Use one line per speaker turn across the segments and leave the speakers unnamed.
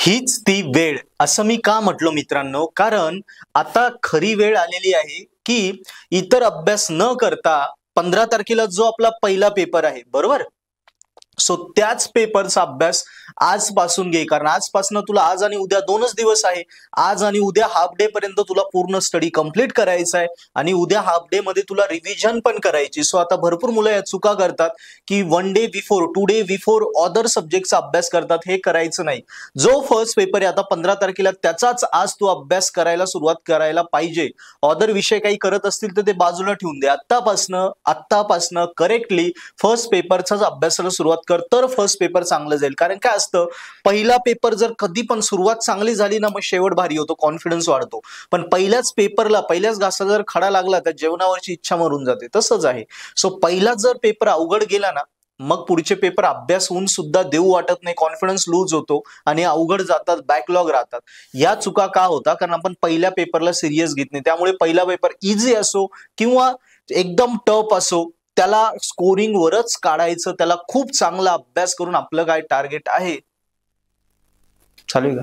हीच ती वेळ असं मी का म्हटलो मित्रांनो, कारण आता खरी वेळ आलेली आहे की इतर अभ्यास न करता 15 तारखेला जो आपला पहिला पेपर आहे, बरोबर. सो त्याच पेपरचा अभ्यास आजपासून घे, कारण आजपासून तुला आज आणि उद्या 2च दिवस आहे. आज आणि उद्या हाफ डे पर्यंत तुला पूर्ण स्टडी कंप्लीट करायचा आहे आणि उद्या हाफ डे मध्ये तुला रिव्हिजन पण करायची. सो आता भरपूर मुलं या चुका करतात की 1 day before 2 day before other सब्जेक्टचा अभ्यास करतात. हे करायचं नाही. जो फर्स्ट पेपर आहे आता 15 तारखेला, त्याचाच आज तू अभ्यास करायला सुरुवात करायला पाहिजे. अदर विषय काही करत असतील तर ते बाजूला ठेवून दे. आत्तापासनं करेक्टली फर्स्ट पेपरचाच अभ्यासाला सुरुवात कर, तर फर्स्ट पेपर चांगलं जाईल. कारण काय असतं, पहिला पेपर जर कधी पण सुरुवात चांगली झाली ना, मग शेवट भारी होतो, कॉन्फिडन्स वाढतो. पण पहिल्याच पेपरला पहिल्याच घासाला जर खडा लागला तर जेवणावरची इच्छा मरून जाते. तसंच आहे. सो पहिला जर पेपर अवघड गेला ना, मग पुढचे पेपर अभ्यास होऊन सुद्धा देऊ वाटत नाही, कॉन्फिडन्स लूज होतो आणि अवघड जातात, बॅकलॉग राहतात. या चुका का होता, कारण आपण पहिल्या पेपरला सिरियस घेत नाही. त्यामुळे पहिला पेपर इझी असो किंवा एकदम टफ असो, त्याला स्कोरिंग वरच काढायचं. त्याला खूप चांगला अभ्यास करून आपलं काय टार्गेट आहे, चालू का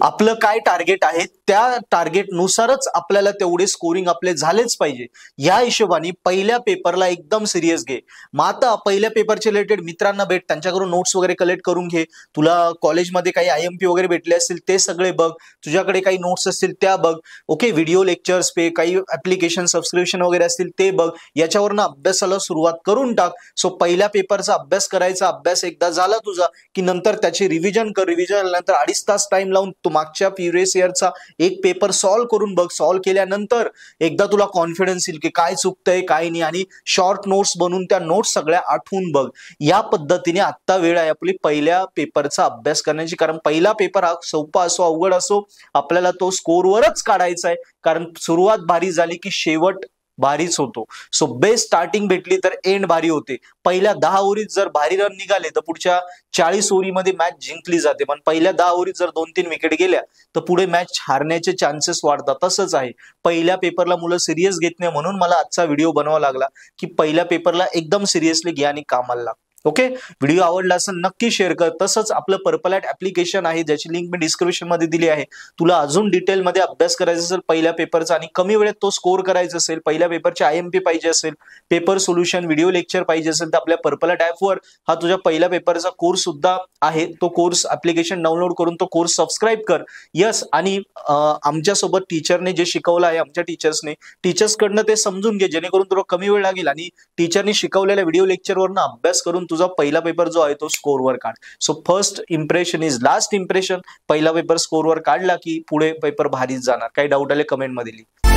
आपलं काय टार्गेट आहे, त्या टार्गेट नुसारच आपल्याला तेवढे स्कोरिंग आपले झालेच पाहिजे. या हिशोबाने पहिल्या पेपरला एकदम सिरियस घे. मग आता पहिल्या पेपरचे रिलेटेड मित्रांना भेट, त्यांच्याकडून नोट्स वगैरे कलेक्ट करून घे. तुला कॉलेजमध्ये काही IMP वगैरे भेटले असतील ते सगळे बघ. तुझ्याकडे काही नोट्स असतील त्या बघ. ओके, व्हिडिओ लेक्चर्स पे काही ऍप्लिकेशन सबस्क्रिप्शन वगैरे असतील ते बघ. याच्यावरनं अभ्यासाला सुरुवात करून टाक. सो पहिल्या पेपरचा अभ्यास करायचा. अभ्यास एकदा झाला तुझा की नंतर त्याची रिव्हिजन कर. रिव्हिजन नंतर 2.5 तास टाइम लावून तू मागच्या प्रिव्हियस इयरचा एक पेपर सॉल्व्ह करून बघ. सॉल्व्ह केल्यानंतर एकदा तुला कॉन्फिडन्स येईल की काय चुकतंय काय नाही, आणि शॉर्ट नोट्स बनवून त्या नोट्स सगळ्या आठवून बघ. या पद्धतीने आता वेळ आहे आपली पहिल्या पेपरचा अभ्यास करण्याची. कारण पहिला पेपर हा सोपा असो अवघड असो, आपल्याला तो स्कोरवरच काढायचा आहे. कारण सुरुवात भारी झाली की शेवट भारीच होतो. सो बेस्ट स्टार्टिंग भेटली तर एंड भारी होते. पहिल्या 10 ओव्हरीत जर भारी रन निघाले तर पुढच्या 40 ओव्हरीमध्ये मॅच जिंकली जाते. पण पहिल्या 10 ओव्हरीत जर 2-3 विकेट गेल्या तर पुढे मॅच हारण्याचे चान्सेस वाढतात. तसंच आहे, पहिल्या पेपरला मुलं सिरियस घेत नाही, म्हणून मला आजचा व्हिडिओ बनवावा लागला की पहिल्या पेपरला एकदम सिरियसली घ्या आणि कामाला लाग. ओके, व्हिडिओ आवडला असेल नक्की शेअर कर. तसंच आपलं पर्पल ॲट ऍप्लिकेशन आहे, ज्याची लिंक मी डिस्क्रिप्शन मध्ये दिली आहे. तुला अजून डिटेलमध्ये अभ्यास करायचा असेल पहिल्या पेपरचा आणि कमी वेळेत तो स्कोर करायचा असेल, पहिल्या पेपरचे IMP पाहिजे असेल, पेपर सोल्युशन व्हिडिओ लेक्चर पाहिजे असेल, तर आपल्या पर्पल ॲट ॲपवर हा तुझ्या पहिल्या पेपरचा कोर्स सुद्धा आहे. तो कोर्स ऍप्लिकेशन डाउनलोड करून तो कोर्स सबस्क्राईब कर. यस, आणि आमच्यासोबत टीचरने जे शिकवलं आहे, आमच्या टीचर्सकडनं ते समजून घे, जेणेकरून तुला कमी वेळ लागेल आणि टीचरने शिकवलेल्या व्हिडिओ लेक्चरवरनं अभ्यास करून तुझा पहिला पेपर जो आहे तो स्कोरवर काढ. So first impression is last impression. पहिला पेपर स्कोरवर काढला की पुढे पेपर भारीच जाणार. काही डाऊट आले कमेंट मध्ये लिहा.